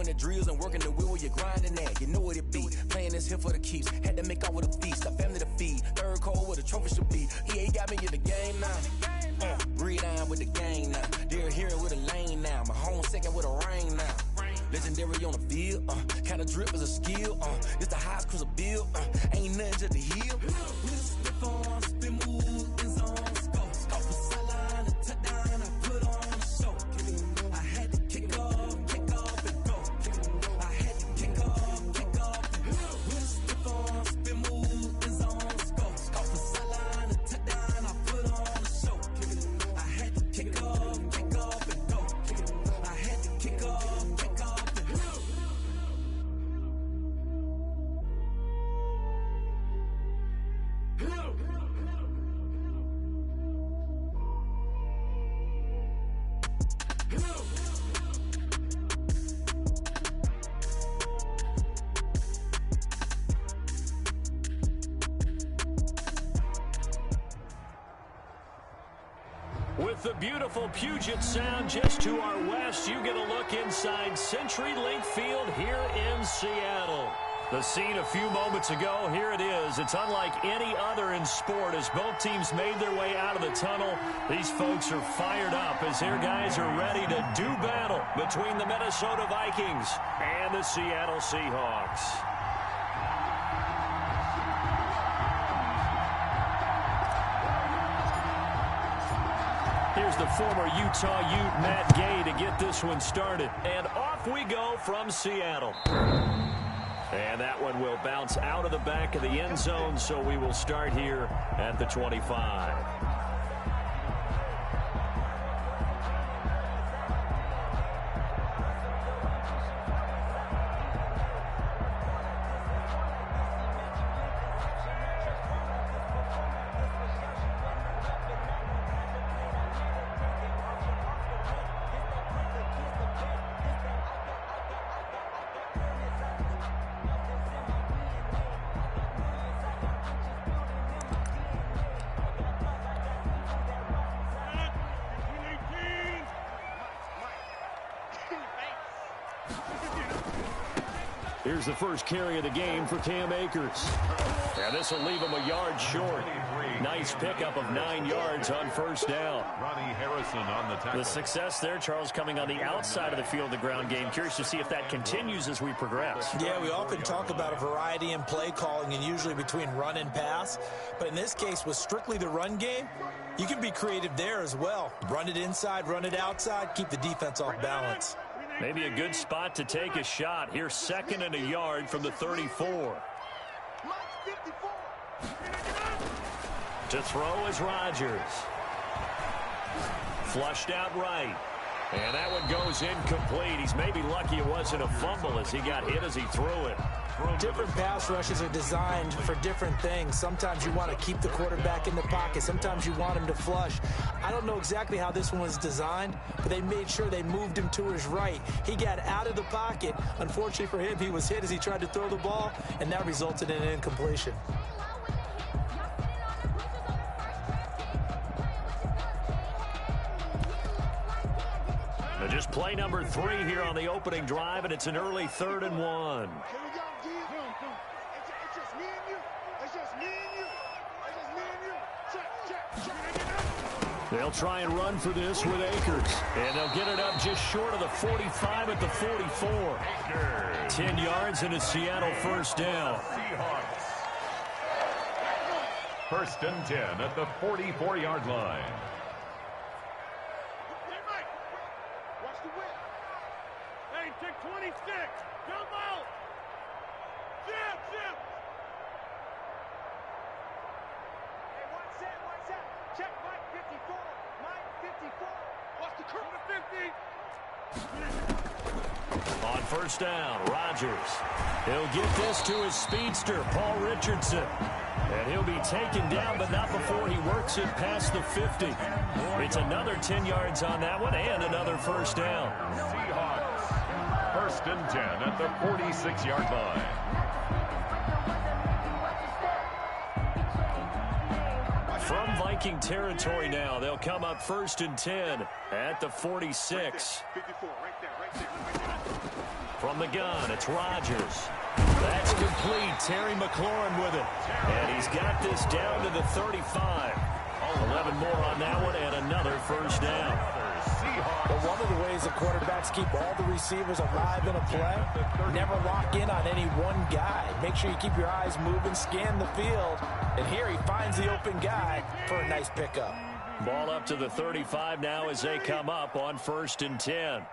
Doing the drills and working the wheel where you're grinding at. You know what it be. Playing this here for the keeps. Had to make out with a feast. Got family to feed. Third cold where the trophy should be. EA got me in the game now. Breed on with the gang now. They're hearing with a lane now. My home second with a rain now. Legendary on the field. Kind of drip is a skill. It's the highest cruiser bill. Ain't nothing to the heel. Spin on, spin move, in zone, scope. Scope for sideline, a touchdown. I put on the show. I had to kick off and go. I had to kick off and go. Spin on, spin move, in zone, scope. Scope for sideline, a touchdown. I put on the show. I had to kick off and go. I had to kick off and go. With the beautiful Puget Sound just to our west, you get a look inside CenturyLink Field here in Seattle. The scene a few moments ago, here it is. It's unlike any other in sport as both teams made their way out of the tunnel. These folks are fired up as their guys are ready to do battle between the Minnesota Vikings and the Seattle Seahawks. Here's the former Utah Ute, Matt Gay, to get this one started. And off we go from Seattle. And that one will bounce out of the back of the end zone, so we will start here at the 25. Here's the first carry of the game for Cam Akers. And this will leave him a yard short. Nice pickup of 9 yards on first down. Ronnie Harrison on the tackle. The success there, Charles, coming on the outside of the field, the ground game. Curious to see if that continues as we progress. Yeah, we often talk about a variety in play calling and usually between run and pass. But in this case, with strictly the run game, you can be creative there as well. Run it inside, run it outside, keep the defense off balance. Maybe a good spot to take a shot. Here's 2nd and a yard from the 34. To throw is Rodgers. Flushed out right. And that one goes incomplete. He's maybe lucky it wasn't a fumble as he got hit as he threw it. Different pass rushes are designed for different things. Sometimes you want to keep the quarterback in the pocket. Sometimes you want him to flush. I don't know exactly how this one was designed, but they made sure they moved him to his right. He got out of the pocket. Unfortunately for him, he was hit as he tried to throw the ball, and that resulted in an incompletion. Just play number 3 here on the opening drive, and it's an early 3rd and 1. They'll try and run for this with Akers. And they'll get it up just short of the 45 at the 44. 10 yards and a Seattle first down. First and 10 at the 44-yard line. On first down, Rodgers. He'll get this to his speedster, Paul Richardson. And he'll be taken down, but not before he works it past the 50. It's another 10 yards on that one and another first down. Seahawks, first and 10 at the 46-yard line. From Viking territory now, they'll come up first and 10 at the 46. Right there. From From the gun, it's Rodgers. That's complete. Terry McLaurin with it. And he's got this down to the 35. 11 more on that one and another first down. Well, one of the ways the quarterbacks keep all the receivers alive in a play, never lock in on any one guy. Make sure you keep your eyes moving, scan the field. And here he finds the open guy for a nice pickup. Ball up to the 35 now as they come up on 1st and 10.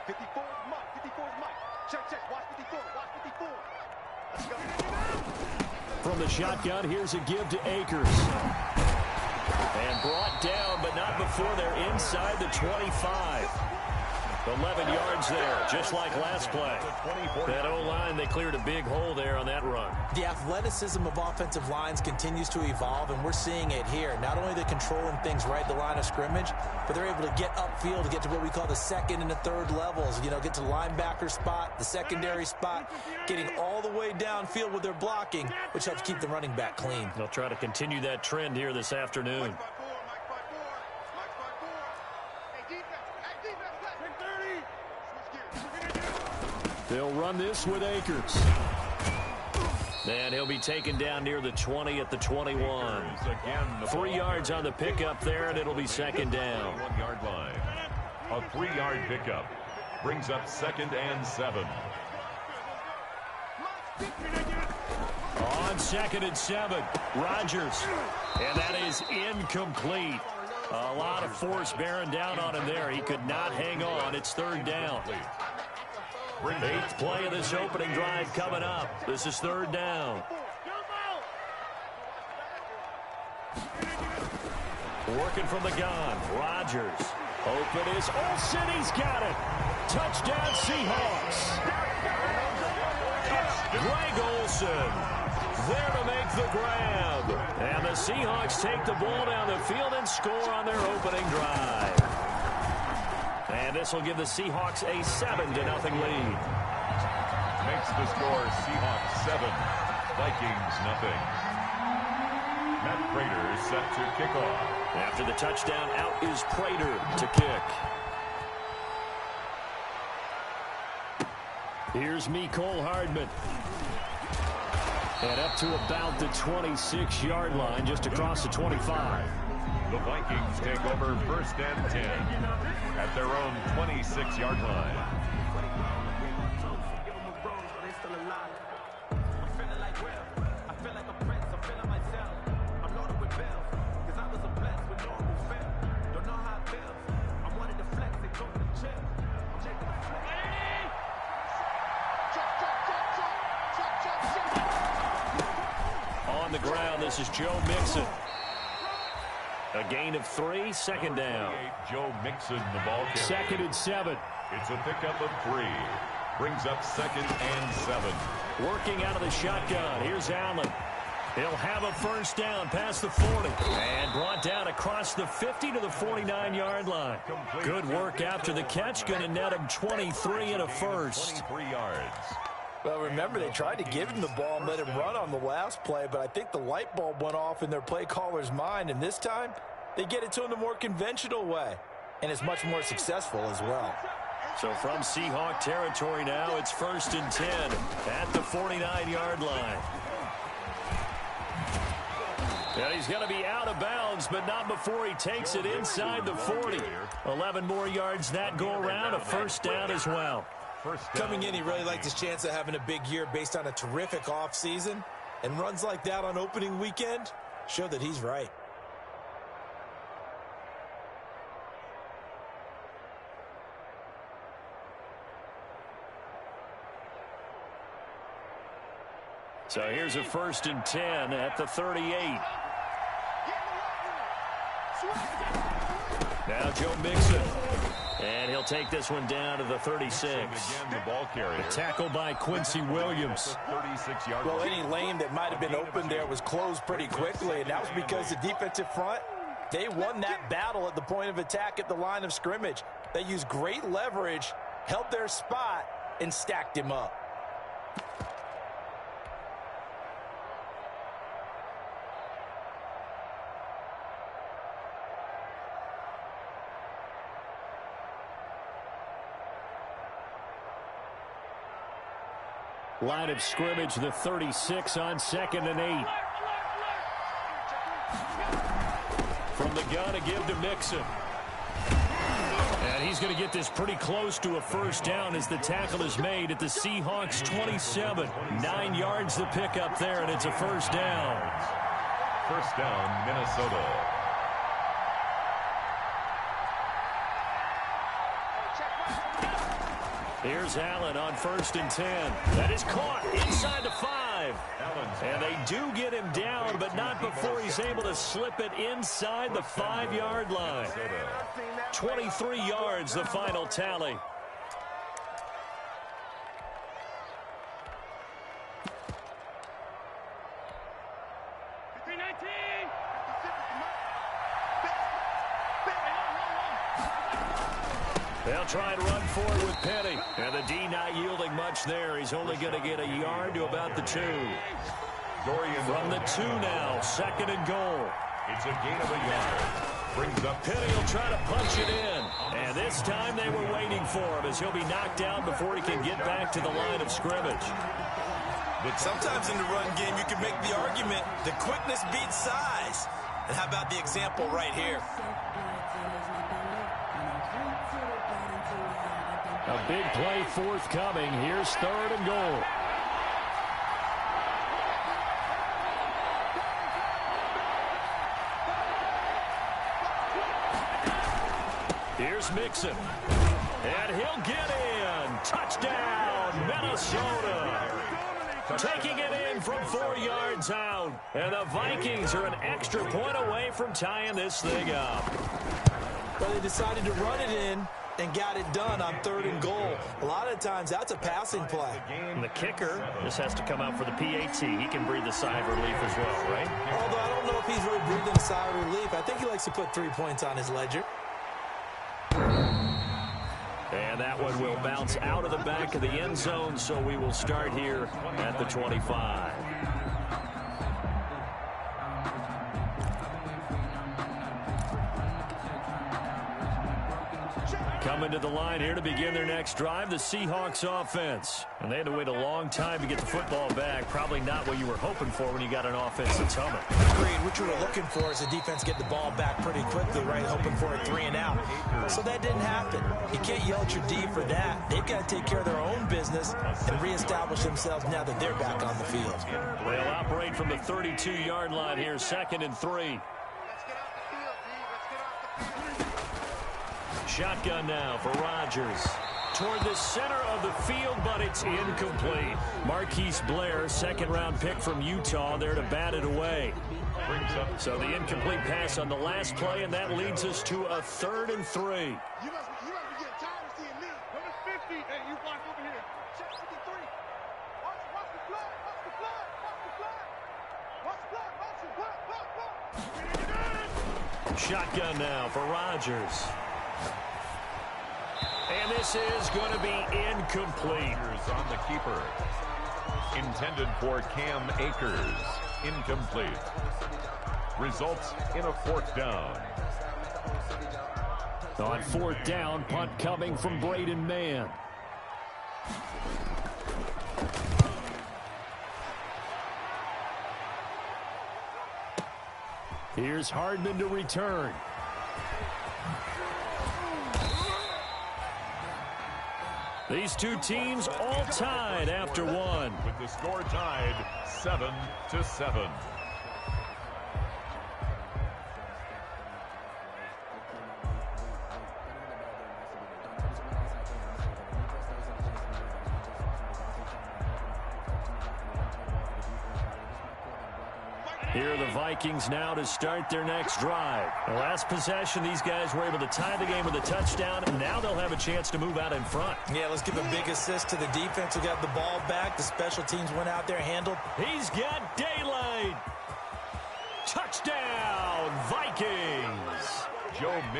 54 is Mike. 54 is Mike. Check. Watch 54. Watch 54. Let's go. From the shotgun, here's a give to Akers. And brought down, but not before they're inside the 25. 11 yards there, just like last play. That O-line, they cleared a big hole there on that run. The athleticism of offensive lines continues to evolve, and we're seeing it here. Not only are they controlling things right at the line of scrimmage, but they're able to get upfield to get to what we call the second and the third levels. You know, get to the linebacker spot, the secondary spot, getting all the way downfield with their blocking, which helps keep the running back clean. They'll try to continue that trend here this afternoon. They'll run this with Akers. And he'll be taken down near the 20 at the 21. 3 yards on the pickup there, and it'll be second down. 1 yard line. A 3-yard pickup brings up 2nd and 7. On 2nd and 7, Rodgers. And that is incomplete. A lot of force bearing down on him there. He could not hang on. It's 3rd down. 8th play of this opening drive coming up. This is 3rd down. Working from the gun. Rodgers. Open is Olsen. He's got it. Touchdown Seahawks. Greg Olsen there to make the grab. And the Seahawks take the ball down the field and score on their opening drive. And this will give the Seahawks a 7-0 lead. Makes the score Seahawks 7, Vikings nothing. Matt Prater is set to kick off. After the touchdown, out is Prater to kick. Here's Mecole Hardman. And up to about the 26-yard line, just across the 25. The Vikings take over 1st and 10 at their own 26-yard line. On the ground, this is Joe Mixon. A gain of 3, 2nd down. Joe Mixon, the ball carrier. 2nd and 7. It's a pickup of 3. Brings up 2nd and 7. Working out of the shotgun. Here's Allen. He'll have a first down past the 40. And brought down across the 50 to the 49-yard line. Good work after the catch. Going to net him 23 and a first. 23 yards. Well, remember, they tried to give him the ball and let him run on the last play, but I think the light bulb went off in their play caller's mind, and this time they get it to him the more conventional way, and it's much more successful as well. So from Seahawk territory now, it's 1st and 10 at the 49-yard line. And he's going to be out of bounds, but not before he takes it inside the 40. 11 more yards that go around, a first down as well. Coming in, he really liked his chance of having a big year based on a terrific offseason. And runs like that on opening weekend show that he's right. So here's a 1st and 10 at the 38. Now Joe Mixon. And he'll take this one down to the 36. Again, the ball carrier. A tackle by Quincy Williams. 36-yard Well, line. any lane that might have been open there was closed pretty quickly, and that was because the defensive front, they won that battle at the point of attack at the line of scrimmage. They used great leverage, held their spot, and stacked him up. Line of scrimmage, the 36 on 2nd and 8. From the gun, a give to Mixon. And he's going to get this pretty close to a first down as the tackle is made at the Seahawks 27. 9 yards to pick up there, and it's a first down. First down, Minnesota. Here's Allen on 1st and 10. That is caught inside the 5. And they do get him down, but not before he's able to slip it inside the 5-yard line. 23 yards, the final tally. They'll try and run forward with Penny. And the D not yielding much there. He's only going to get a yard to about the 2. From the 2 now, 2nd and goal. It's a gain of a yard. Brings up Penny will try to punch it in. And this time they were waiting for him as he'll be knocked down before he can get back to the line of scrimmage. Sometimes in the run game, you can make the argument that quickness beats size. And how about the example right here? A big play forthcoming. Here's 3rd and goal. Here's Mixon. And he'll get in. Touchdown, Minnesota. Taking it in from 4 yards out. And the Vikings are an extra point away from tying this thing up. Well, they decided to run it in and got it done on 3rd and goal. A lot of times, that's a passing play. And the kicker just has to come out for the PAT. He can breathe a sigh of relief as well, right? Although I don't know if he's really breathing a sigh of relief. I think he likes to put 3 points on his ledger. And that one will bounce out of the back of the end zone, so we will start here at the 25. Coming to the line here to begin their next drive, the Seahawks offense. And they had to wait a long time to get the football back. Probably not what you were hoping for when you got an offense that's humming. Agreed. What you were looking for is the defense get the ball back pretty quickly, right? Hoping for a 3 and out. So that didn't happen. You can't yell at your D for that. They've got to take care of their own business and reestablish themselves now that they're back on the field. They'll operate from the 32-yard line here, 2nd and 3. Shotgun now for Rodgers. Toward the center of the field, but it's incomplete. Marquise Blair, 2nd-round pick from Utah, there to bat it away. So the incomplete pass on the last play, and that leads us to a 3rd and 3. You must be getting tired of seeing me. Number 50. Hey, you block over here. Check 53. Watch the blood. Watch the blood. Watch the blood. Watch the blood. Watch the blood. Shotgun now for Rodgers. And this is going to be incomplete. on the keeper. Intended for Cam Akers. Incomplete. Results in a 4th down. On 4th down, punt coming from Braden Mann. Here's Hardman to return. These two teams all tied after one. With the score tied 7-7. Here are the Vikings now to start their next drive. The last possession, these guys were able to tie the game with a touchdown, and now they'll have a chance to move out in front. Yeah, let's give a big assist to the defense who got the ball back. The special teams went out there, handled. He's got daylight. Touchdown, Vikings.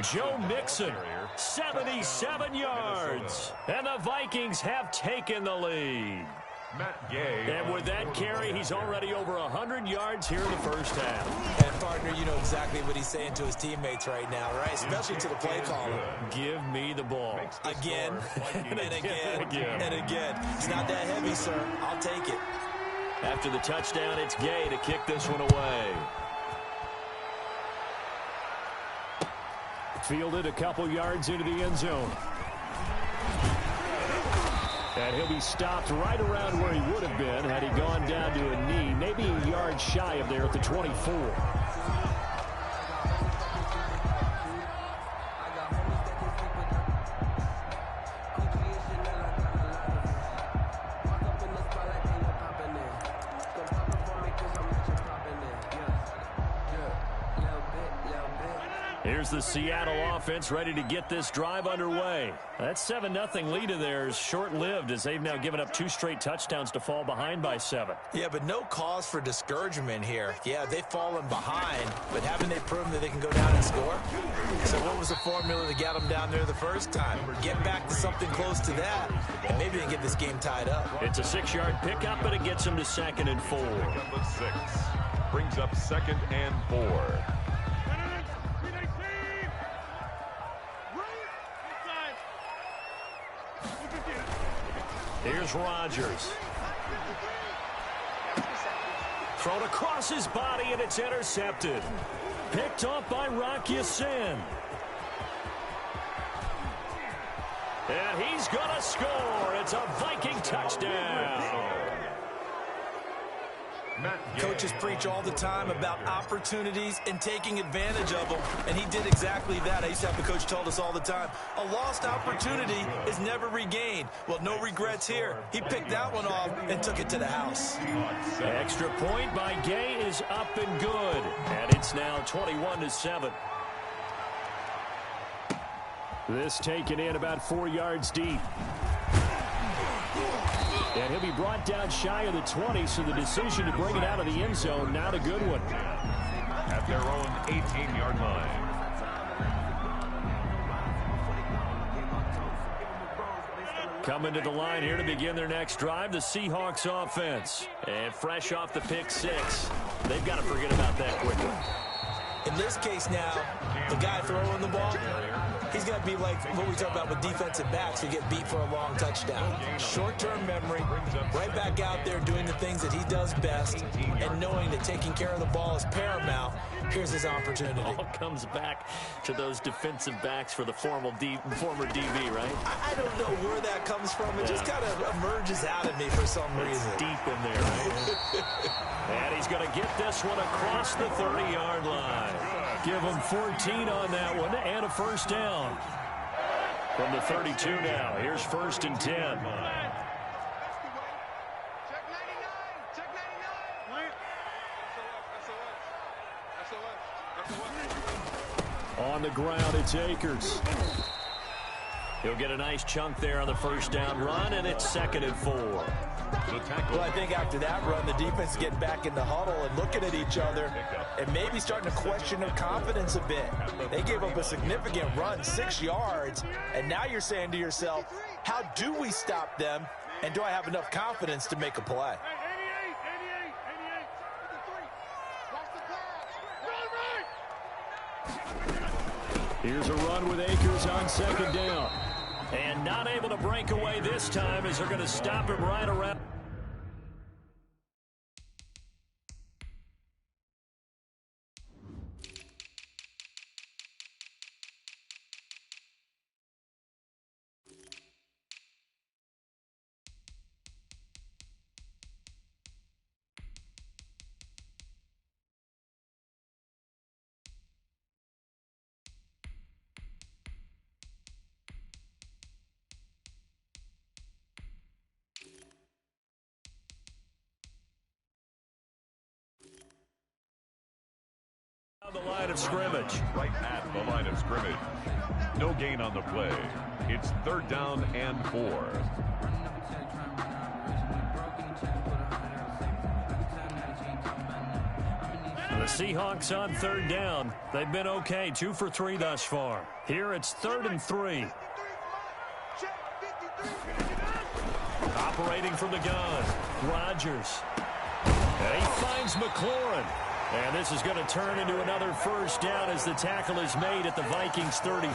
Joe Mixon, 77 yards. And the Vikings have taken the lead. And with that carry, he's already over 100 yards here in the first half. And, partner, you know exactly what he's saying to his teammates right now, right? Especially to the play caller. Give me the ball. Again, and again, and again. It's not that heavy, sir. I'll take it. After the touchdown, it's Gay to kick this one away. Fielded a couple yards into the end zone. And he'll be stopped right around where he would have been had he gone down to a knee, maybe a yard shy of there at the 24. Here's the Seattle offense ready to get this drive underway. That 7-0 lead of theirs short-lived as they've now given up 2 straight touchdowns to fall behind by 7. Yeah, but no cause for discouragement here. Yeah, they've fallen behind, but haven't they proven that they can go down and score? So what was the formula to get them down there the first time? Get back to something close to that, and maybe they can get this game tied up. It's a 6-yard pickup, but it gets them to 2nd and 4. Pickup of 6. Brings up 2nd and 4. Here's Rodgers. Thrown across his body, and it's intercepted. Picked off by Rocky Sin. And he's going to score. It's a Viking touchdown. Coaches preach all the time about opportunities and taking advantage of them, and he did exactly that. I used to have the coach told us all the time, a lost opportunity is never regained. Well, no regrets here. He picked that one off and took it to the house. Extra point by Gay is up and good, and it's now 21-7. This taken in about 4 yards deep. And he'll be brought down shy of the 20, so the decision to bring it out of the end zone, not a good one. At their own 18-yard line. Coming to the line here to begin their next drive, the Seahawks offense. And fresh off the pick 6, they've got to forget about that quickly. In this case now, the guy throwing the ball, he's got to be like what we talk about with defensive backs who get beat for a long touchdown. Short-term memory, right back out there doing the things that he does best, and knowing that taking care of the ball is paramount. Here's his opportunity. All comes back to those defensive backs for the former DB, right? I don't know where that comes from. It just kind of emerges out of me for some reason. It's deep in there, right? And he's going to get this one across the 30-yard line. Give him 14 on that one and a first down. From the 32 now, here's 1st and 10. On the ground, it's Akers. He'll get a nice chunk there on the first down run, and it's 2nd and 4. Well, I think after that run, the defense getting back in the huddle and looking at each other and maybe starting to question their confidence a bit. They gave up a significant run, 6 yards, and now you're saying to yourself, how do we stop them, and do I have enough confidence to make a play? Here's a run with Akers on 2nd down. And not able to break away this time as they're going to stop him right around. The line of scrimmage. Right at the line of scrimmage. No gain on the play. It's 3rd down and 4. The Seahawks on 3rd down. They've been okay, 2 for 3 thus far. Here it's 3rd and 3. Operating from the gun, Rodgers. And he finds McLaurin. And this is going to turn into another first down as the tackle is made at the Vikings 33.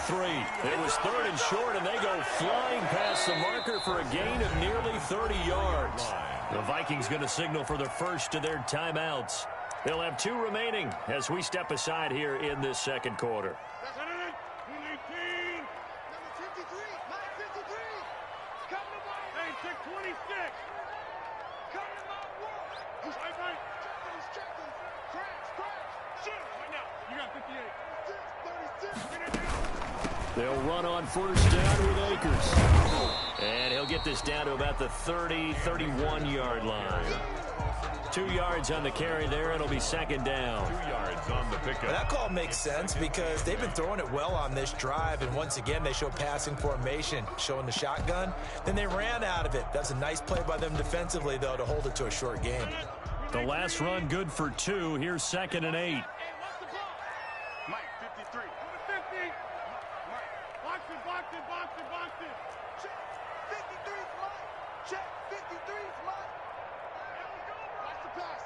It was 3rd and short, and they go flying past the marker for a gain of nearly 30 yards. The Vikings going to signal for the first of their timeouts. They'll have 2 remaining as we step aside here in this second quarter. They'll run on first down with Akers. And he'll get this down to about the 30-31-yard line. 2 yards on the carry there. It'll be second down. 2 yards on the pickup. That call makes sense because they've been throwing it well on this drive, and once again they show passing formation, showing the shotgun. Then they ran out of it. That's a nice play by them defensively, though, to hold it to a short game. The last run good for 2. Here's 2nd and 8. Mike, 53. 50. Mike, box it. Check. 53's Mike. Check. 53's Mike. Watch the pass.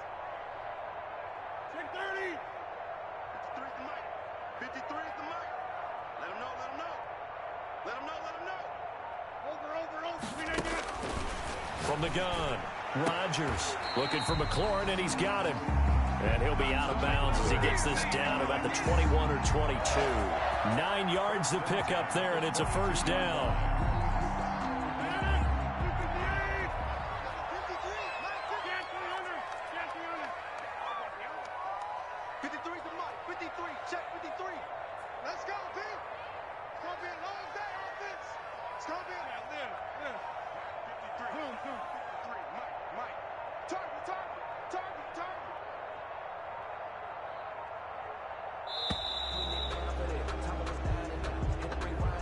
Check 30. 53's the Mike. 53's the Mike. Let him know. Over. From the gun, Rodgers looking for McLaurin, and he's got him. And he'll be out of bounds as he gets this down about the 21 or 22. 9 yards to pick up there, and it's a first down.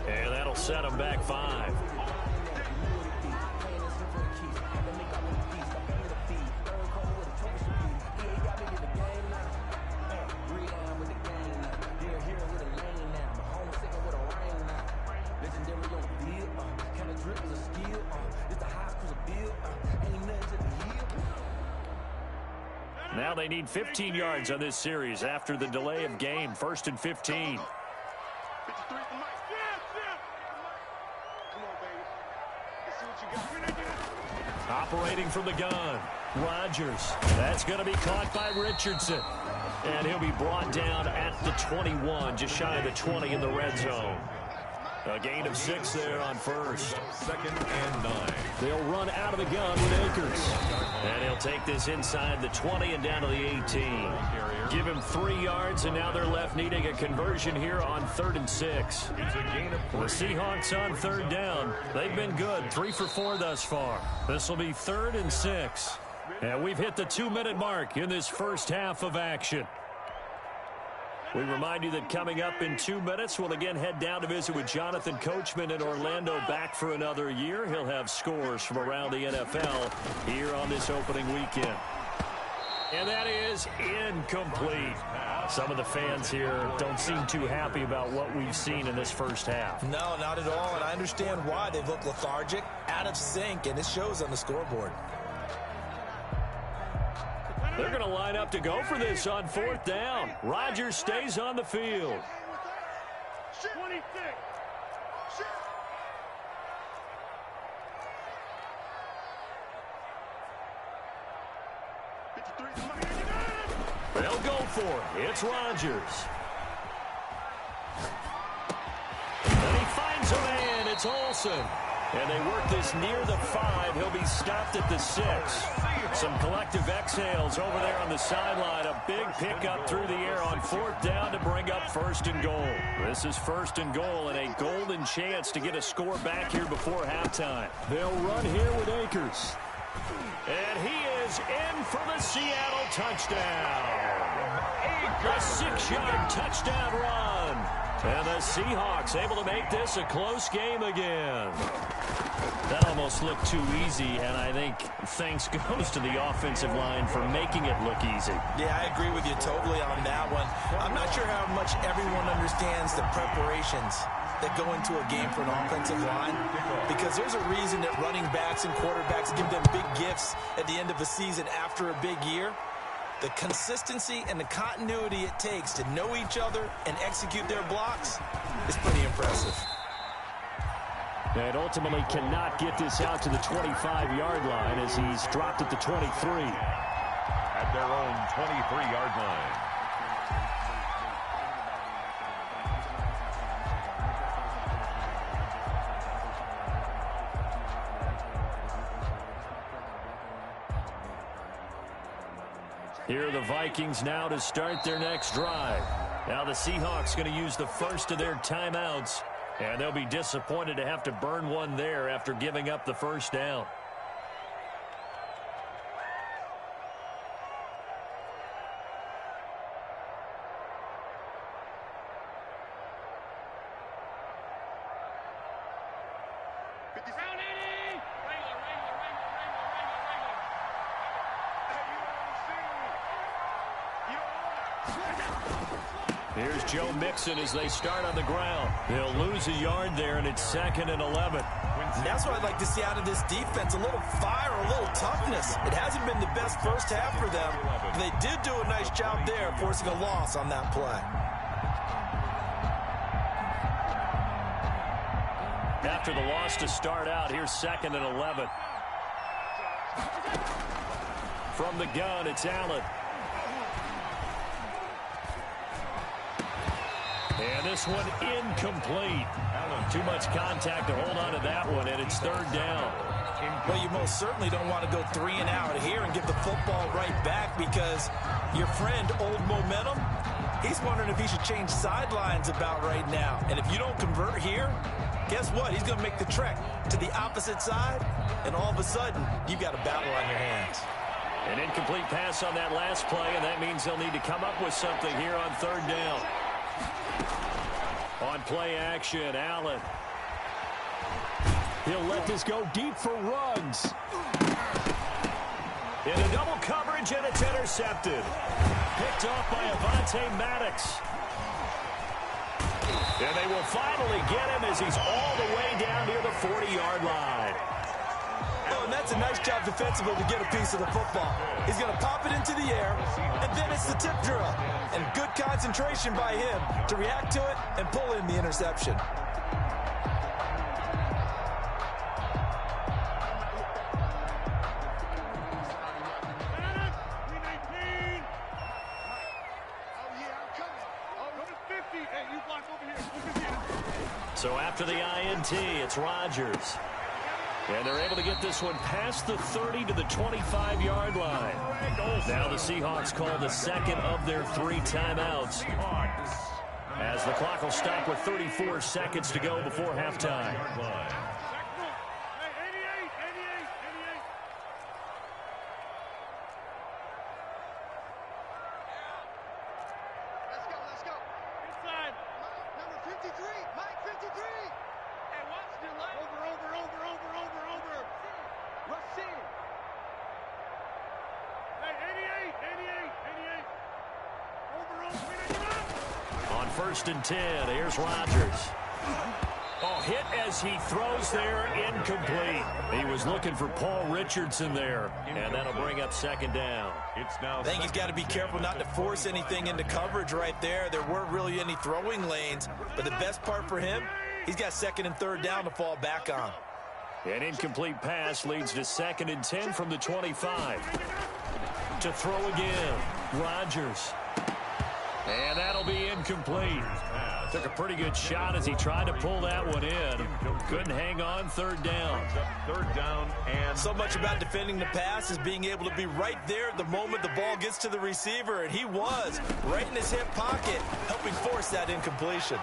And that'll set him back 5. Now they need 15 yards on this series after the delay of game. 1st and 15. Operating from the gun, Rodgers. That's going to be caught by Richardson. And he'll be brought down at the 21, just shy of the 20 in the red zone. A gain of 6 there on first. 2nd and 9. They'll run out of the gun with Akers. And he'll take this inside the 20 and down to the 18. Give him 3 yards, and now they're left needing a conversion here on 3rd and 6. It's a gain of 3. The Seahawks on 3rd down. They've been good, 3 for 4 thus far. This will be 3rd and 6. And we've hit the 2-minute mark in this first half of action. We remind you that coming up in 2 minutes, we'll again head down to visit with Jonathan Coachman in Orlando, back for another year. He'll have scores from around the NFL here on this opening weekend. And that is incomplete. Some of the fans here don't seem too happy about what we've seen in this first half. No, not at all, and I understand why. They've looked lethargic, out of sync, and it shows on the scoreboard. They're going to line up to go for this on 4th down. Rodgers stays on the field. 26. They'll go for it. It's Rodgers. And he finds a man. It's Olsen. And they work this near the 5. He'll be stopped at the 6. Some collective exhales over there on the sideline. A big pickup through the air on 4th down to bring up 1st and goal. This is 1st and goal and a golden chance to get a score back here before halftime. They'll run here with Akers. And he is in for the Seattle touchdown. A 6-yard touchdown run. And the Seahawks able to make this a close game again. That almost looked too easy, and I think thanks goes to the offensive line for making it look easy. Yeah, I agree with you totally on that one. I'm not sure how much everyone understands the preparations that go into a game for an offensive line, because there's a reason that running backs and quarterbacks give them big gifts at the end of the season after a big year. The consistency and the continuity it takes to know each other and execute their blocks is pretty impressive. And ultimately cannot get this out to the 25-yard line as he's dropped at the 23. At their own 23-yard line. Here are the Vikings now to start their next drive. Now the Seahawks going to use the first of their timeouts, and they'll be disappointed to have to burn one there after giving up the first down. Here's Joe Mixon as they start on the ground. They'll lose a yard there, and it's 2nd and 11. And that's what I'd like to see out of this defense, a little fire, a little toughness. It hasn't been the best first half for them, but they did do a nice job there forcing a loss on that play. After the loss to start out, here's 2nd and 11. From the gun, it's Allen. And this one incomplete. Too much contact to hold on to that one, and it's 3rd down. Well, you most certainly don't want to go 3 and out here and give the football right back, because your friend, Old Momentum, he's wondering if he should change sidelines about right now. And if you don't convert here, guess what? He's going to make the trek to the opposite side, and all of a sudden, you've got a battle on your hands. An incomplete pass on that last play, and that means they'll need to come up with something here on 3rd down. On play action, Allen. He'll let this go deep for Ruggs. In a double coverage, and it's intercepted. Picked off by Avonte Maddox. And they will finally get him as he's all the way down near the 40-yard line. Oh, and that's a nice job defensively to get a piece of the football. He's going to pop it into the air, and then it's the tip drill. And good concentration by him to react to it and pull in the interception. So after the INT, it's Rodgers. And they're able to get this one past the 30 to the 25-yard line. Now the Seahawks call the 2nd of their 3 timeouts, as the clock will stop with 34 seconds to go before halftime. Let's go. Inside. Number 53. Mike 53. Hey, watch the line. Over. Rush in. Hey, 88. Over. On 1st and 10, here's Rodgers. Oh, hit as he throws there, incomplete. He was looking for Paul Richardson there, and that'll bring up 2nd down. I think he's got to be careful not to force anything into coverage right there. There weren't really any throwing lanes, but the best part for him, he's got 2nd and 3rd down to fall back on. An incomplete pass leads to 2nd and 10 from the 25. To throw again, Rodgers. And that'll be incomplete. Took a pretty good shot as he tried to pull that one in. Couldn't hang on, 3rd down. 3rd down, and so much about defending the pass is being able to be right there the moment the ball gets to the receiver, and he was right in his hip pocket, helping force that incompletion.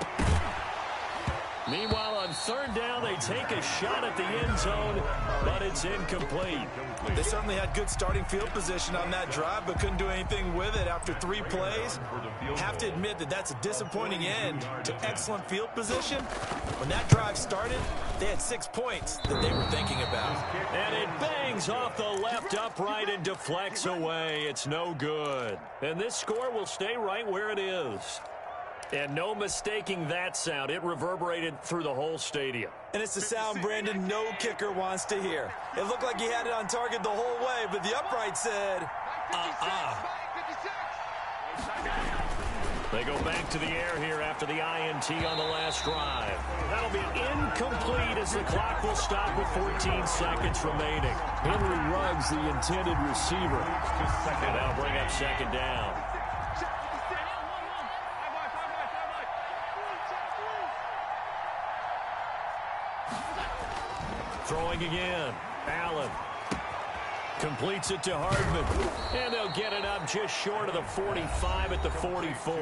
Meanwhile, on 3rd down, they take a shot at the end zone, but it's incomplete. They certainly had good starting field position on that drive, but couldn't do anything with it after 3 plays. Have to admit that that's a disappointing end to excellent field position. When that drive started, they had 6 points that they were thinking about. And it bangs off the left upright and deflects away. It's no good. And this score will stay right where it is. And no mistaking that sound. It reverberated through the whole stadium. And it's the sound, Brandon, no kicker wants to hear. It looked like he had it on target the whole way, but the upright said, They go back to the air here after the INT on the last drive. That'll be incomplete as the clock will stop with 14 seconds remaining. Henry Ruggs, the intended receiver. And that'll bring up second down. Throwing again. Allen. Completes it to Hardman. And they'll get it up just short of the 45 at the 44.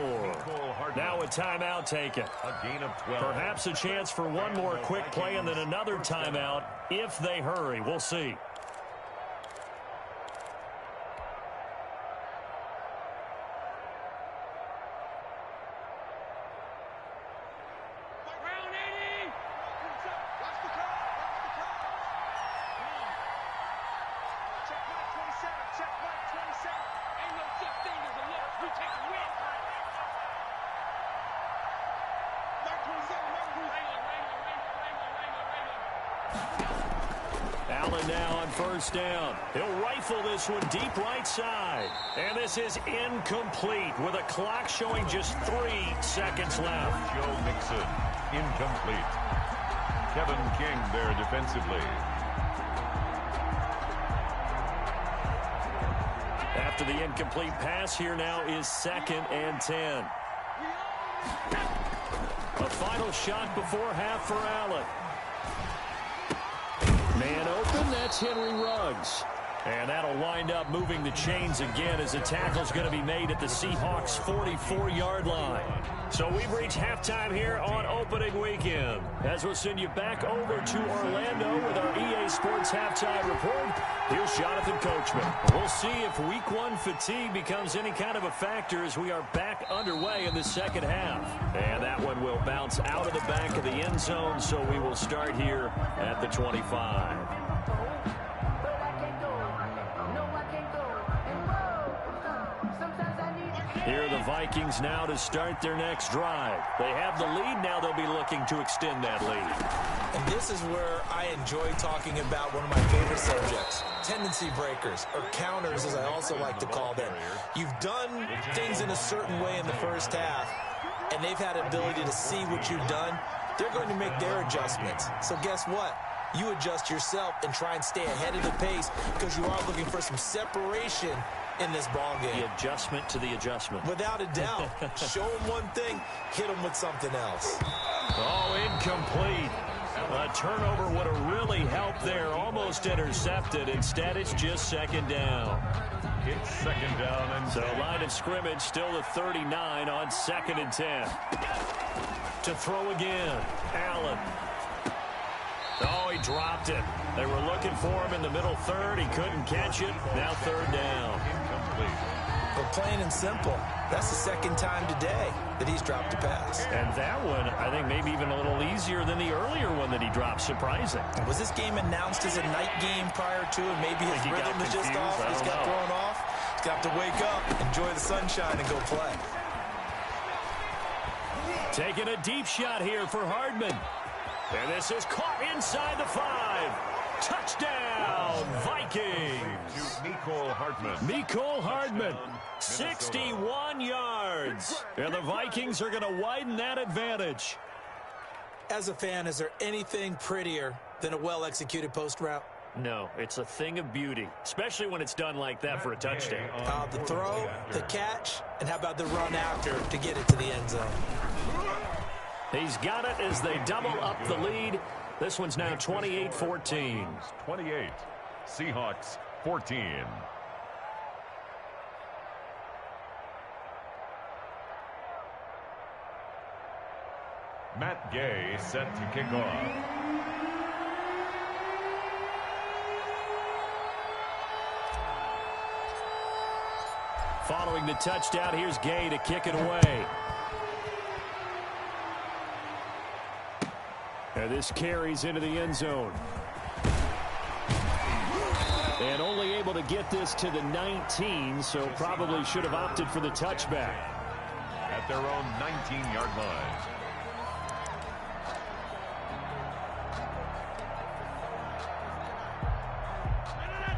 Now a timeout taken. A gain of 12. Perhaps a chance for one more quick play and then another timeout if they hurry. We'll see. Allen now on first down. He'll rifle this one deep right side. And this is incomplete with a clock showing just 3 seconds left. Joe Mixon, incomplete. Kevin King there defensively. After the incomplete pass, here now is 2nd and 10. A final shot before half for Allen. Man open, that's Henry Ruggs. And that'll wind up moving the chains again as the tackle's going to be made at the Seahawks' 44-yard line. So we've reached halftime here on opening weekend. As we'll send you back over to Orlando with our EA Sports Halftime Report, here's Jonathan Coachman. We'll see if Week 1 fatigue becomes any kind of a factor as we are back underway in the second half. And that one will bounce out of the back of the end zone, so we will start here at the 25. Here are the Vikings now to start their next drive. They have the lead. Now they'll be looking to extend that lead. And this is where I enjoy talking about one of my favorite subjects, tendency breakers, or counters as I also like to call them. You've done things in a certain way in the first half, and they've had an ability to see what you've done. They're going to make their adjustments. So guess what? You adjust yourself and try and stay ahead of the pace because you are looking for some separation in this ball game. The adjustment to the adjustment. Without a doubt. Show them one thing, hit them with something else. Oh, incomplete. A turnover would have really helped there. Almost intercepted. Instead, it's just second down. It's second down and so line of scrimmage still the 39 on 2nd and 10. To throw again. Allen. Oh, he dropped it. They were looking for him in the middle third. He couldn't catch it. Now 3rd down. incomplete. But plain and simple, that's the second time today that he's dropped a pass. And that one, I think, maybe even a little easier than the earlier one that he dropped. Surprising. Was this game announced as a night game prior to it? Maybe his rhythm is just off. He's got thrown off. He's got to wake up, enjoy the sunshine, and go play. Taking a deep shot here for Hardman. And this is caught inside the 5. Touchdown, Vikings. Mecole Hardman. Mecole Hardman, 61 yards. And the Vikings are going to widen that advantage. As a fan, is there anything prettier than a well-executed post route? No, it's a thing of beauty, especially when it's done like that for a touchdown. The throw, the catch, and how about the run after to get it to the end zone? He's got it as they double up the lead. This one's now 28-14. 28. Seahawks 14. Matt Gay set to kick off. Following the touchdown, here's Gay to kick it away. And this carries into the end zone. And only able to get this to the 19, so probably should have opted for the touchback. at their own 19-yard line.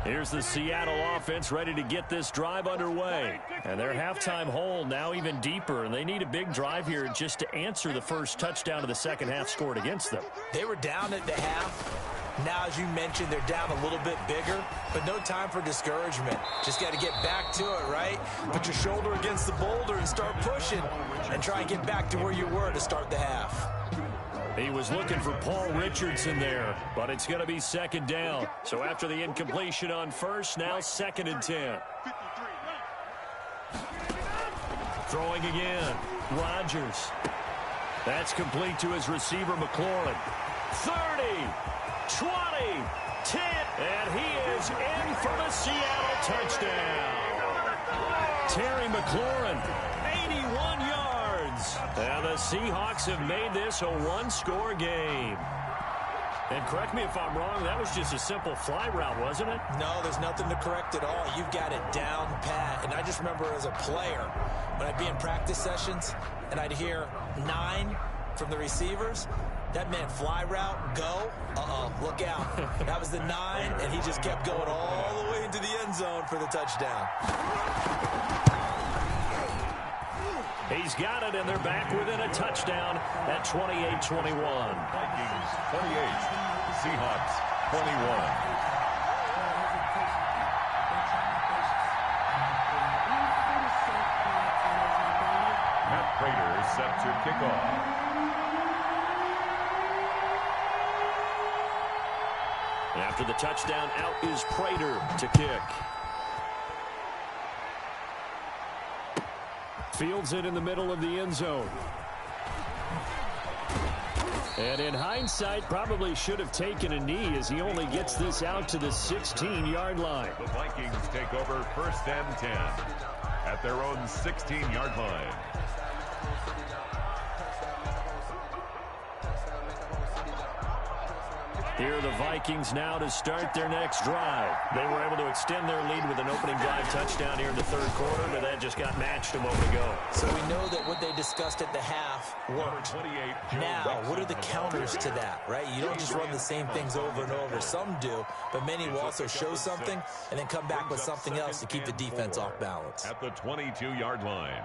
Here's the Seattle offense ready to get this drive underway. And their halftime hole now even deeper, and they need a big drive here just to answer the first touchdown of the second half scored against them. They were down at the half. Now, as you mentioned, they're down a little bit bigger, but no time for discouragement. Just got to get back to it, right? Put your shoulder against the boulder and start pushing and try and get back to where you were to start the half. He was looking for Paul Richardson there, but it's going to be second down. So after the incompletion on first, now 2nd and 10. Throwing again. Rodgers. That's complete to his receiver, McLaurin. 30, 20, 10, and he is in for the Seattle touchdown. Terry McLaurin, 81 yards. And the Seahawks have made this a one-score game. And correct me if I'm wrong, that was just a simple fly route, wasn't it? No, there's nothing to correct at all. You've got it down pat. And I just remember as a player, when I'd be in practice sessions and I'd hear 9 from the receivers, that meant fly route, go. Look out. That was the 9, and he just kept going all the way into the end zone for the touchdown. He's got it, and they're back within a touchdown at 28-21. Vikings 28, Seahawks 21. Matt Prater is set to kick off. After the touchdown, out is Prater to kick. Fields it in the middle of the end zone. And in hindsight, probably should have taken a knee as he only gets this out to the 16-yard line. The Vikings take over 1st and 10 at their own 16-yard line. Here are the Vikings now to start their next drive. They were able to extend their lead with an opening drive touchdown here in the third quarter, but that just got matched a moment ago. So we know that what they discussed at the half worked. Now, what are the counters to that, right? You don't just run the same things over and over. Some do, but many will also show something and then come back with something else to keep the defense off balance. At the 22-yard line.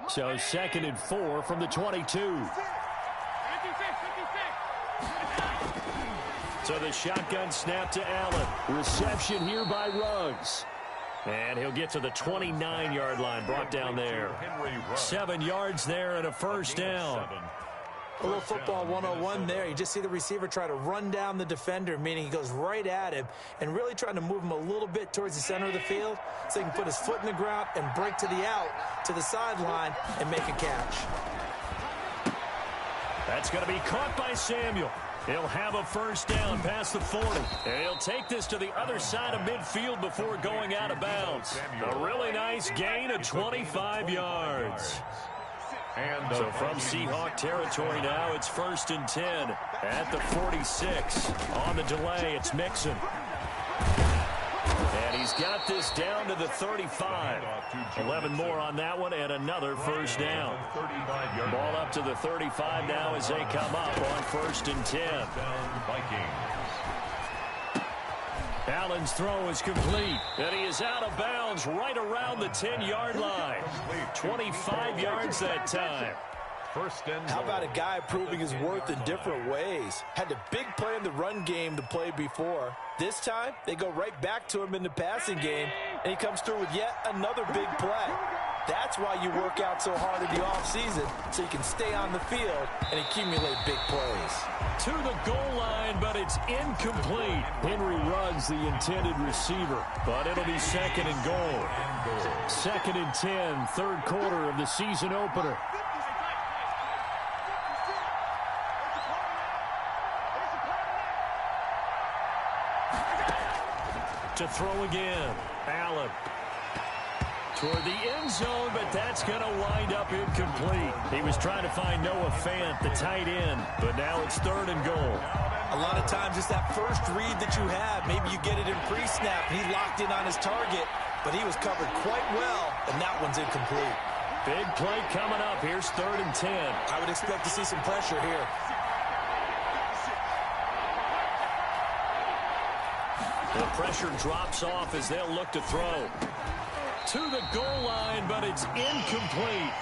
So 2nd and 4 from the 22. So the shotgun snap to Allen. Reception here by Ruggs. And he'll get to the 29-yard line, brought down there. 7 yards there and a first down. A little football 101 there. You just see the receiver try to run down the defender, meaning he goes right at him and really trying to move him a little bit towards the center of the field so he can put his foot in the ground and break to the out, to the sideline, and make a catch. That's going to be caught by Samuel. He'll have a first down past the 40. And he'll take this to the other side of midfield before going out of bounds. A really nice gain of 25 yards. So from Seahawk territory now, it's 1st and 10 at the 46. On the delay, it's Mixon. And he's got this down to the 35. 11 more on that one and another first down. Ball up to the 35 now as they come up on 1st and 10. Allen's throw is complete, and he is out of bounds right around the 10-yard line. 25 yards that time. How about a guy proving his worth in different ways? Had a big play in the run game to play before. This time, they go right back to him in the passing game, and he comes through with yet another big play. That's why you work out so hard in the offseason, so you can stay on the field and accumulate big plays. To the goal line, but it's incomplete. Henry Ruggs, the intended receiver, but it'll be 2nd and goal. 2nd and 10, third quarter of the season opener. To throw again, Allen. Toward the end zone, but that's going to wind up incomplete. He was trying to find Noah Fant, the tight end, but now it's 3rd and goal. A lot of times it's that first read that you have. Maybe you get it in pre-snap, and he locked in on his target, but he was covered quite well, and that one's incomplete. Big play coming up. Here's 3rd and 10. I would expect to see some pressure here. The pressure drops off as they'll look to throw. To the goal line, but it's incomplete.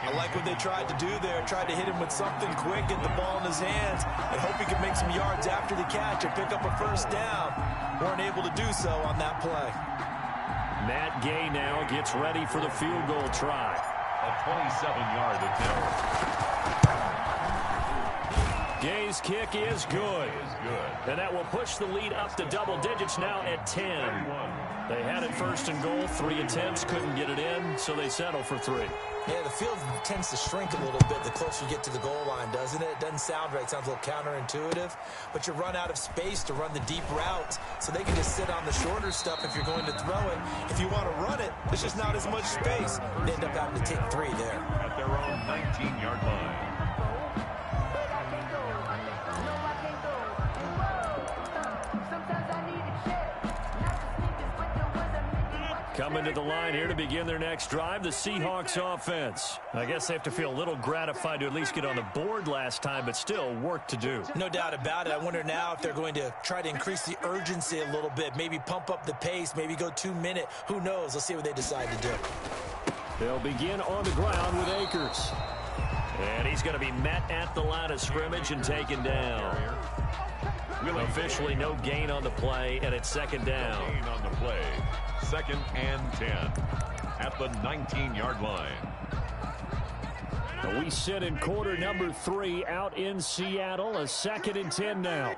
I like what they tried to do there. Tried to hit him with something quick, get the ball in his hands, and hope he could make some yards after the catch and pick up a first down. Weren't able to do so on that play. Matt Gay now gets ready for the field goal try. A 27-yard attempt. Gay's kick is good. And that will push the lead up to double digits now at 10. They had it 1st and goal. 3 attempts, couldn't get it in, so they settle for 3. Yeah, the field tends to shrink a little bit the closer you get to the goal line, doesn't it? It doesn't sound right. It sounds a little counterintuitive. But you run out of space to run the deep routes, so they can just sit on the shorter stuff if you're going to throw it. If you want to run it, there's just not as much space. They end up having to take 3 there. At their own 19-yard line. Coming to the line here to begin their next drive, the Seahawks offense. I guess they have to feel a little gratified to at least get on the board last time, but still work to do. No doubt about it. I wonder now if they're going to try to increase the urgency a little bit, maybe pump up the pace, maybe go 2-minute. Who knows? Let's see what they decide to do. They'll begin on the ground with Akers. And he's going to be met at the line of scrimmage and taken down. Officially no gain on the play, and it's 2nd down. Gain on the play. 2nd and 10 at the 19-yard line. We sit in quarter number 3 out in Seattle. A 2nd and 10 now.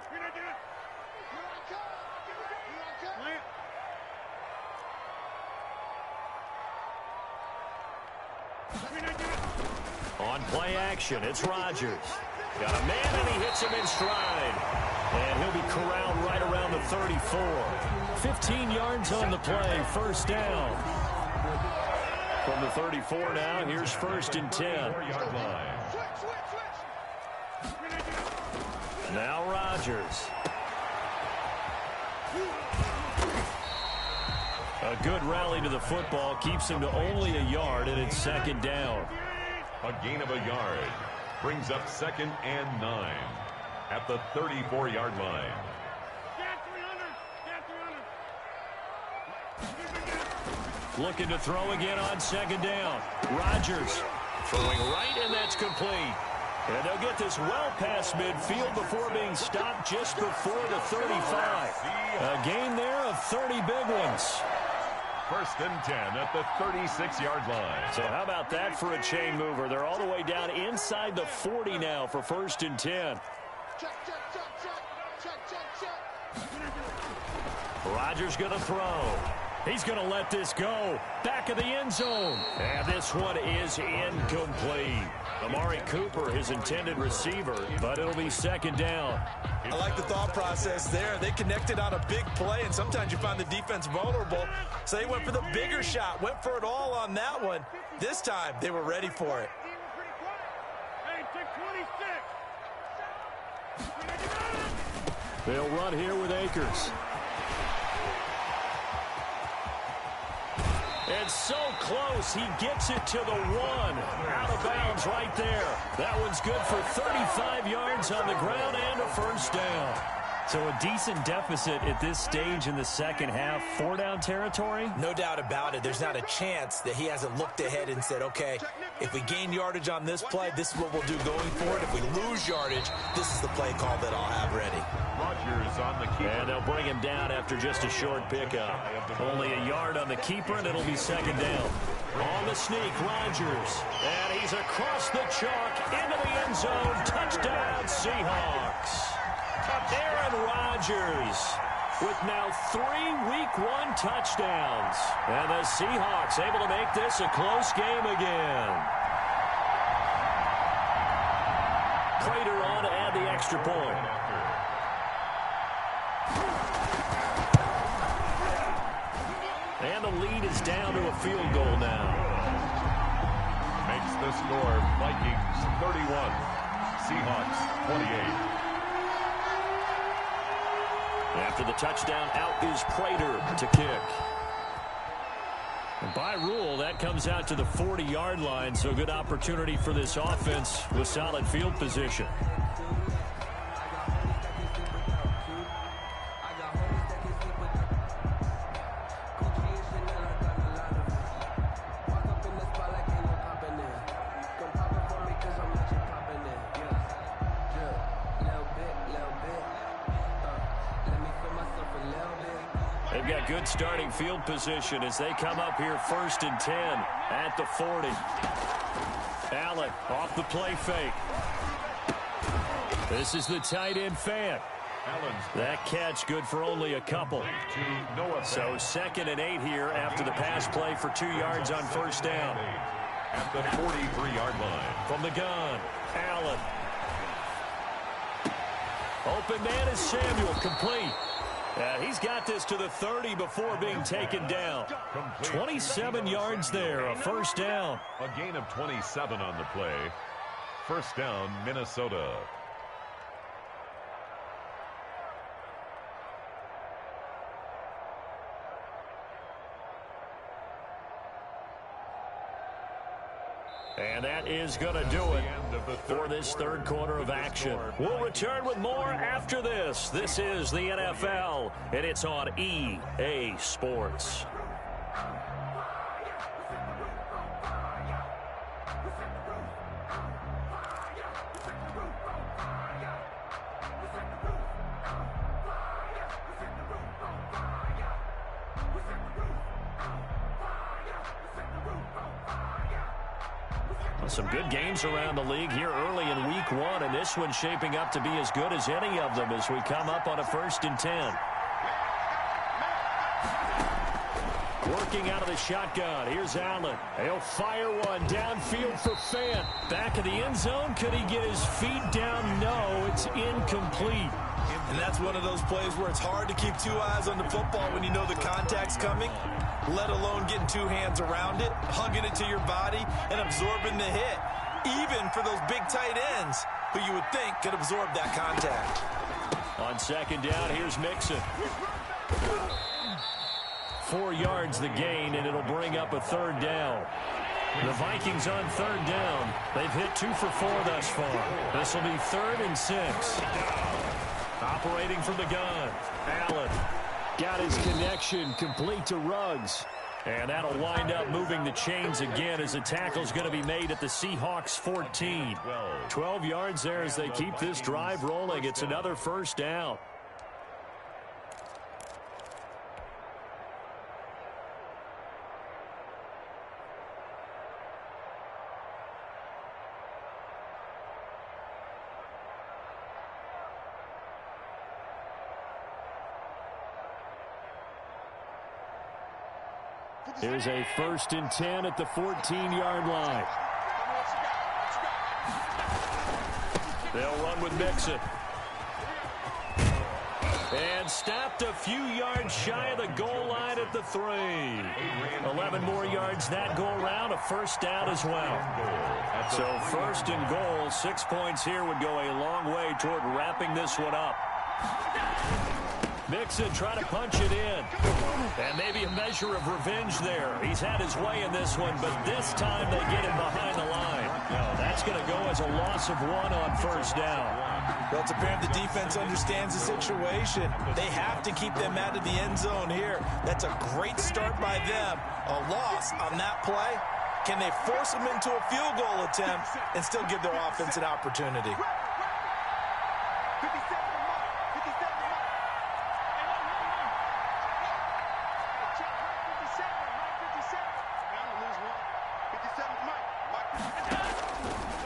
On play action, it's Rodgers. Got a man, and he hits him in stride. And he'll be corralled right around the 34. 15 yards on the play, 1st down. From the 34 now, here's 1st and 10. Now Rodgers. A good rally to the football keeps him to only a yard, and it's 2nd down. A gain of a yard brings up 2nd and 9 at the 34-yard line. Looking to throw again on 2nd down. Rodgers throwing right, and that's complete. And they'll get this well past midfield before being stopped just before the 35. A gain there of 30 big ones. 1st and 10 at the 36-yard line. So how about that for a chain mover? They're all the way down inside the 40 now for 1st and 10. Rodgers going to throw. He's going to let this go. Back of the end zone. And this one is incomplete. Amari Cooper, his intended receiver, but it'll be 2nd down. I like the thought process there. They connected on a big play, and sometimes you find the defense vulnerable. So they went for the bigger shot, went for it all on that one. This time, they were ready for it. They'll run here with Akers. It's so close, he gets it to the 1. Out of bounds right there. That one's good for 35 yards on the ground and a 1st down. So a decent deficit at this stage in the 2nd half. 4-down territory? No doubt about it. There's not a chance that he hasn't looked ahead and said, okay, if we gain yardage on this play, this is what we'll do going forward. If we lose yardage, this is the play call that I'll have ready. Rodgers on the keeper. And they'll bring him down after just a short pickup. Only a yard on the keeper, and it'll be 2nd down. On the sneak, Rodgers. And he's across the chalk into the end zone. Touchdown, Seahawks. Aaron Rodgers with now 3 Week 1 touchdowns. And the Seahawks able to make this a close game again. Prater on to add the extra point. And the lead is down to a field goal now. Makes the score Vikings 31, Seahawks 28. After the touchdown, out is Prater to kick. By rule, that comes out to the 40-yard line, so good opportunity for this offense with solid field position. They've got good starting field position as they come up here 1st and 10 at the 40. Allen off the play fake. This is the tight end fan. That catch good for only a couple. So 2nd and 8 here after the pass play for 2 yards on 1st down. At the 43-yard line. From the gun, Allen. Open man is Samuel, complete. He's got this to the 30 before being taken down. 27 yards there, a 1st down. A gain of 27 on the play. 1st down, Minnesota. And that is going to do it for this 3rd quarter of action. We'll return with more after this. This is the NFL, and it's on EA Sports. Some good games around the league here early in week 1, and this one's shaping up to be as good as any of them as we come up on a 1st and 10. Working out of the shotgun. Here's Allen. He'll fire one downfield for Fant. Back of the end zone. Could he get his feet down? No, it's incomplete. And that's one of those plays where it's hard to keep 2 eyes on the football when you know the contact's coming, let alone getting 2 hands around it, hugging it to your body, and absorbing the hit, even for those big tight ends who you would think could absorb that contact. On 2nd down, here's Mixon. 4 yards the gain, and it'll bring up a 3rd down. The Vikings on 3rd down. They've hit 2 for 4 thus far. This will be 3rd and 6. Operating from the gun, Allen got his connection complete to Ruggs. And that'll wind up moving the chains again as the tackle's going to be made at the Seahawks 14. 12 yards there as they keep this drive rolling. It's another 1st down. Here's a 1st and 10 at the 14-yard line. They'll run with Mixon. And stopped a few yards shy of the goal line at the 3. 11 more yards that go around, a 1st down as well. So 1st and goal, 6 points here would go a long way toward wrapping this one up. Mixon trying to punch it in. And maybe a measure of revenge there. He's had his way in this one, but this time they get him behind the line. No, that's going to go as a loss of 1 on 1st down. Well, it's apparent the defense understands the situation. They have to keep them out of the end zone here. That's a great start by them. A loss on that play. Can they force them into a field goal attempt and still give their offense an opportunity?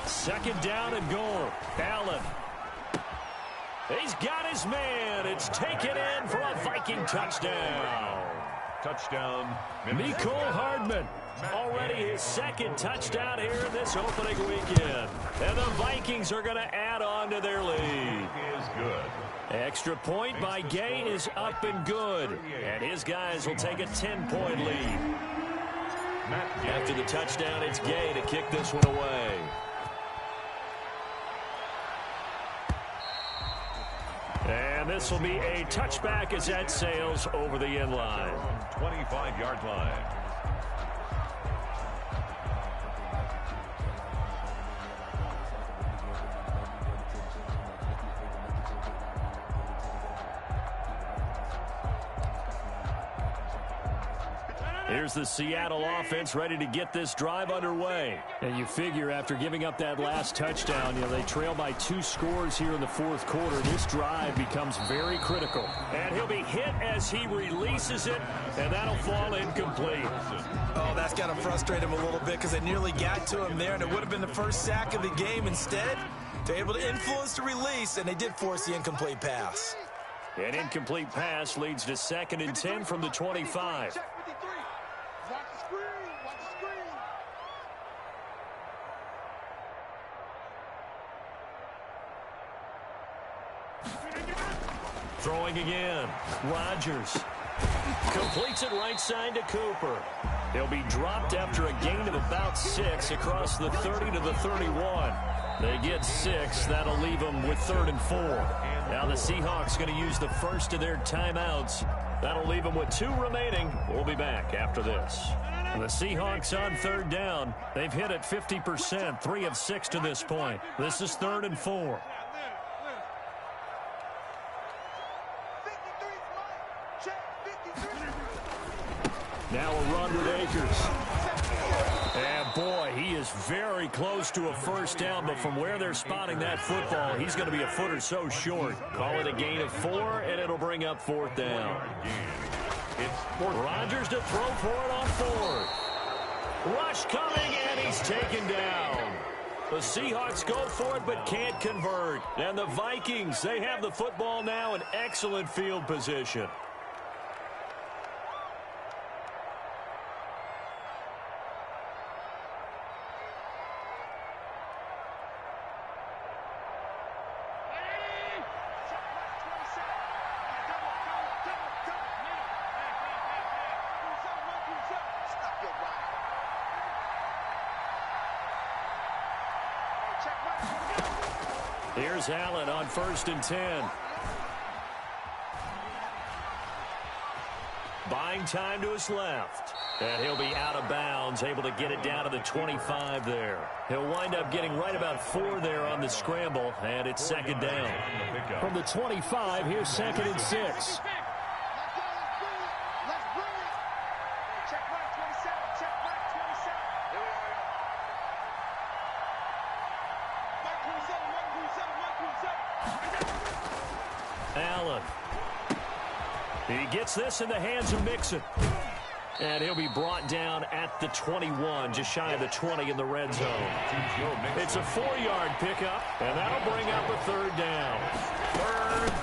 Second down and goal. Allen. He's got his man. It's taken in for a Viking touchdown. Touchdown. Mecole Hardman. Already his 2nd touchdown here in this opening weekend. And the Vikings are going to add on to their lead. Is good. Extra point by Gay is up and good. And his guys will take a 10-point lead. After the touchdown, it's Gay to kick this one away. And this will be a touchback as that sails over the end line. 25-yard line. Here's the Seattle offense ready to get this drive underway. And you figure after giving up that last touchdown, they trail by 2 scores here in the fourth quarter. This drive becomes very critical. And he'll be hit as he releases it, and that'll fall incomplete. Oh, that's got to frustrate him a little bit because they nearly got to him there, and it would have been the first sack of the game. Instead, they're able to influence the release, and they did force the incomplete pass. An incomplete pass leads to 2nd and 10 from the 25. Throwing again. Rodgers completes it right side to Cooper. He'll be dropped after a gain of about 6 across the 30 to the 31. They get 6. That'll leave them with 3rd and 4. Now the Seahawks going to use the first of their timeouts. That'll leave them with 2 remaining. We'll be back after this. The Seahawks on 3rd down. They've hit it 50%, 3 of 6 to this point. This is 3rd and 4. Now a run with Akers. And boy, he is very close to a first down, but from where they're spotting that football, he's going to be a foot or so short. Call it a gain of 4, and it'll bring up 4th down. Rodgers to throw for it on 4th. Rush coming, and he's taken down. The Seahawks go for it, but can't convert. And the Vikings, they have the football now in excellent field position. Here's Allen on 1st and 10. Buying time to his left. And he'll be out of bounds, able to get it down to the 25 there. He'll wind up getting right about 4 there on the scramble, and it's 2nd down. From the 25, here's 2nd and 6. Allen. He gets this in the hands of Mixon. And he'll be brought down at the 21, just shy of the 20 in the red zone. It's a 4-yard pickup, and that'll bring up a 3rd down.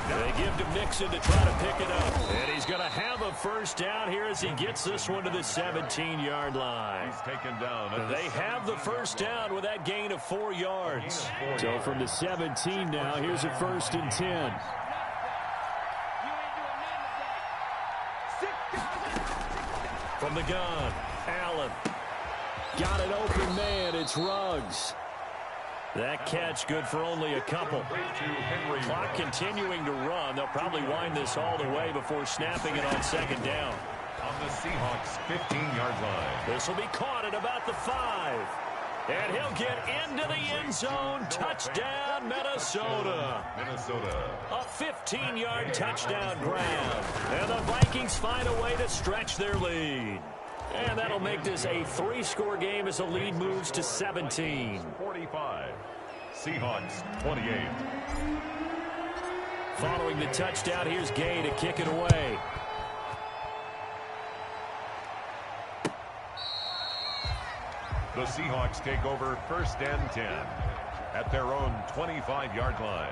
They give to Mixon to try to pick it up. And he's going to have a first down here as he gets this one to the 17-yard line. He's taken down. They have the first down with that gain of 4 yards. So from the 17 now, here's a 1st and 10. From the gun, Allen. Got an open man, it's Ruggs. That catch good for only a couple. Clock continuing to run. They'll probably wind this all the way before snapping it on 2nd down. On the Seahawks' 15-yard line. This will be caught at about the 5. And he'll get into the end zone. Touchdown, Minnesota. A 15-yard touchdown grab. And the Vikings find a way to stretch their lead. And that'll make this a 3-score game as the lead moves to 17. 45. Seahawks 28. Following the touchdown, here's Gay to kick it away. The Seahawks take over 1st and 10 at their own 25-yard line.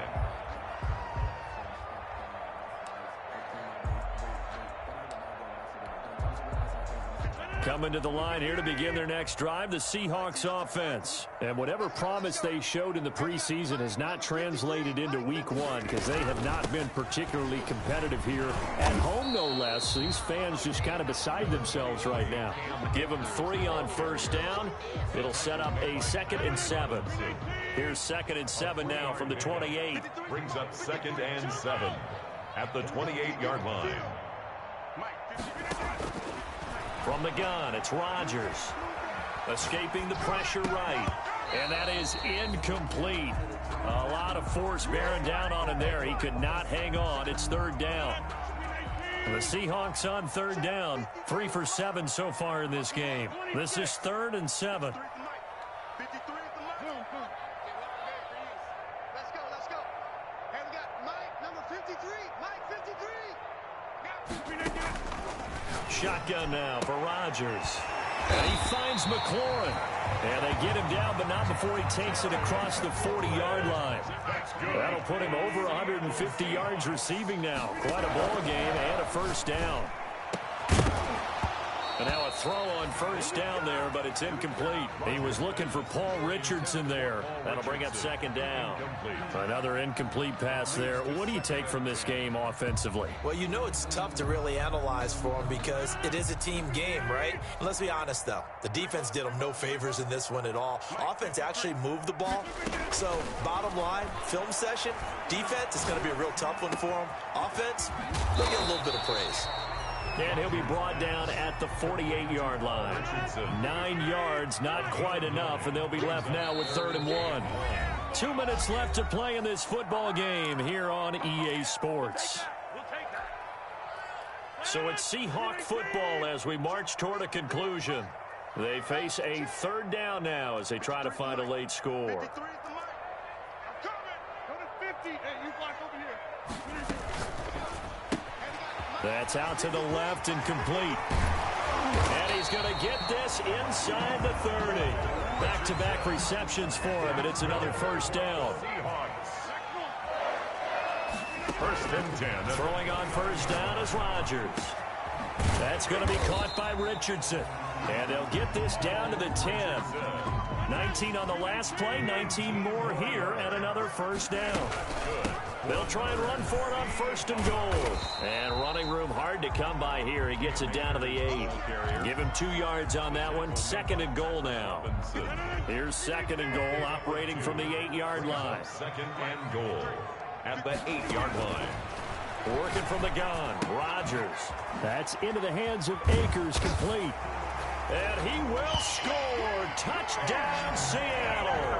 Coming to the line here to begin their next drive, the Seahawks offense. And whatever promise they showed in the preseason has not translated into week 1 because they have not been particularly competitive here at home, no less. These fans just kind of beside themselves right now. Give them 3 on 1st down. It'll set up a 2nd and 7. Here's 2nd and 7 now from the 28. Brings up 2nd and 7 at the 28-yard line. From the gun, it's Rodgers. Escaping the pressure right. And that is incomplete. A lot of force bearing down on him there. He could not hang on. It's 3rd down. The Seahawks on third down. 3 for 7 so far in this game. This is 3rd and 7. Let's go. And we got Mike, number 53. Mike, 53. Shotgun now for Rodgers. And he finds McLaurin. And they get him down, but not before he takes it across the 40-yard line. That'll put him over 150 yards receiving now. Quite a ball game and a first down. And now a throw on first down there, but it's incomplete. He was looking for Paul Richardson there. That'll bring up second down. Another incomplete pass there. What do you take from this game offensively? Well, you know it's tough to really analyze for them because it is a team game, right? And let's be honest, though. The defense did them no favors in this one at all. Offense actually moved the ball. So, bottom line, film session, defense is going to be a real tough one for them. Offense, they'll get a little bit of praise. And he'll be brought down at the 48-yard line. 9 yards, not quite enough, and they'll be left now with 3rd and 1. 2 minutes left to play in this football game here on EA Sports. So it's Seahawk football as we march toward a conclusion. They face a 3rd down now as they try to find a late score. That's out to the left and complete. And he's going to get this inside the 30. Back-to-back receptions for him, and it's another first down. First and 10. Throwing on first down is Rodgers. That's going to be caught by Richardson. And they'll get this down to the 10. 19 on the last play, 19 more here, and another first down. They'll try and run for it on 1st and goal. And running room hard to come by here. He gets it down to the 8. Give him 2 yards on that one. 2nd and goal now. Here's 2nd and goal operating from the 8-yard line. 2nd and goal at the 8-yard line. Working from the gun. Rodgers. That's into the hands of Akers, complete. And he will score. Touchdown, Seattle.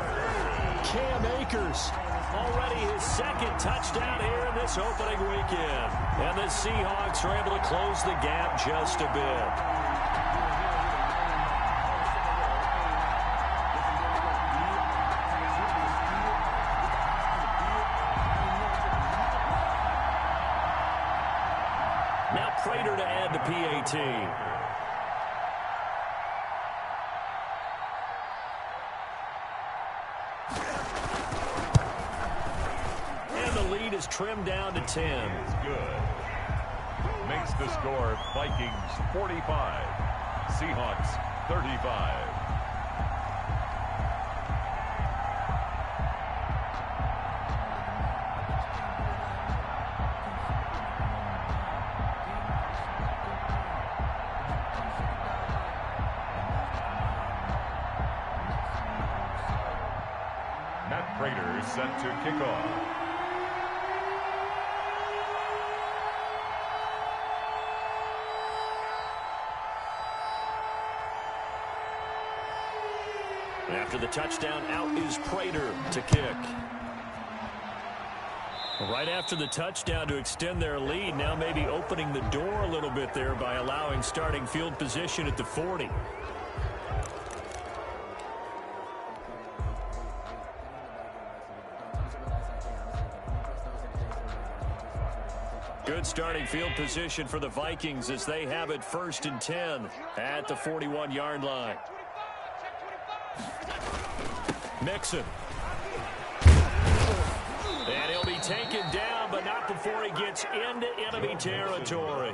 Cam Akers. Already his 2nd touchdown here in this opening weekend. And the Seahawks are able to close the gap just a bit. Now Prater to add the PAT. Trimmed down to 10. Good. Makes the score Vikings 45, Seahawks 35. Matt Prater is set to kick off. After the touchdown, out is Prater to kick. Right after the touchdown to extend their lead, now maybe opening the door a little bit there by allowing starting field position at the 40. Good starting field position for the Vikings as they have it 1st and 10 at the 41-yard line. Mixon. And he'll be taken down, but not before he gets into enemy territory.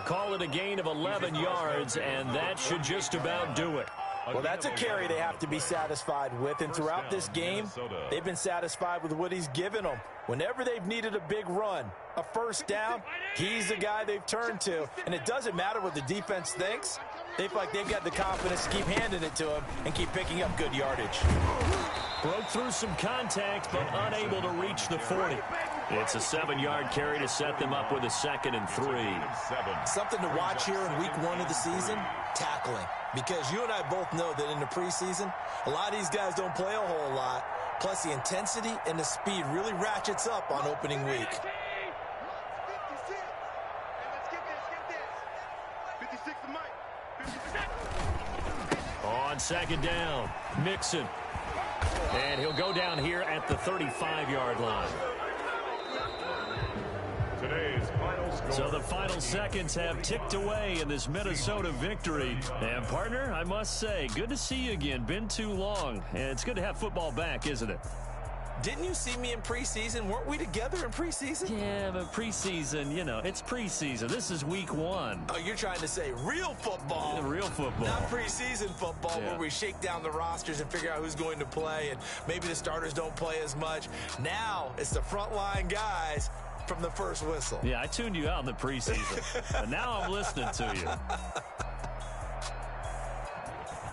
Call it a gain of 11 yards, and that should just about do it. Well, that's a carry they have to be satisfied with, and throughout this game, they've been satisfied with what he's given them. Whenever they've needed a big run, a first down, he's the guy they've turned to, and it doesn't matter what the defense thinks. They feel like they've got the confidence to keep handing it to him and keep picking up good yardage. Broke through some contact, but unable to reach the 40. It's a 7-yard carry to set them up with a 2nd and 3. Something to watch here in week 1 of the season, tackling. Because you and I both know that in the preseason, a lot of these guys don't play a whole lot. Plus, the intensity and the speed really ratchets up on opening week. on second down. Mixon. And he'll go down here at the 35-yard line. Today's final score. So the final seconds have ticked away in this Minnesota victory. And, partner, I must say, good to see you again. Been too long. And it's good to have football back, isn't it? Didn't you see me in preseason? Weren't we together in preseason? Yeah, but preseason, you know, it's preseason. This is week 1. Oh, you're trying to say real football. Yeah, real football. Not preseason football where we shake down the rosters and figure out who's going to play, and maybe the starters don't play as much. Now it's the frontline guys from the first whistle. Yeah, I tuned you out in the preseason, but now I'm listening to you.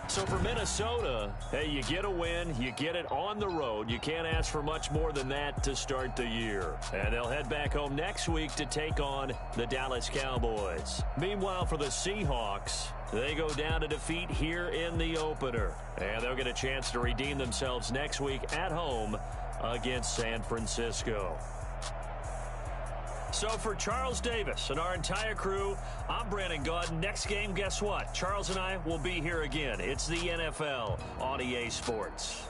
So for Minnesota, hey, you get a win, you get it on the road. You can't ask for much more than that to start the year. And they'll head back home next week to take on the Dallas Cowboys. Meanwhile, for the Seahawks, they go down to defeat here in the opener. And they'll get a chance to redeem themselves next week at home against San Francisco. So for Charles Davis and our entire crew, I'm Brandon Gaudin. Next game, guess what? Charles and I will be here again. It's the NFL on EA Sports.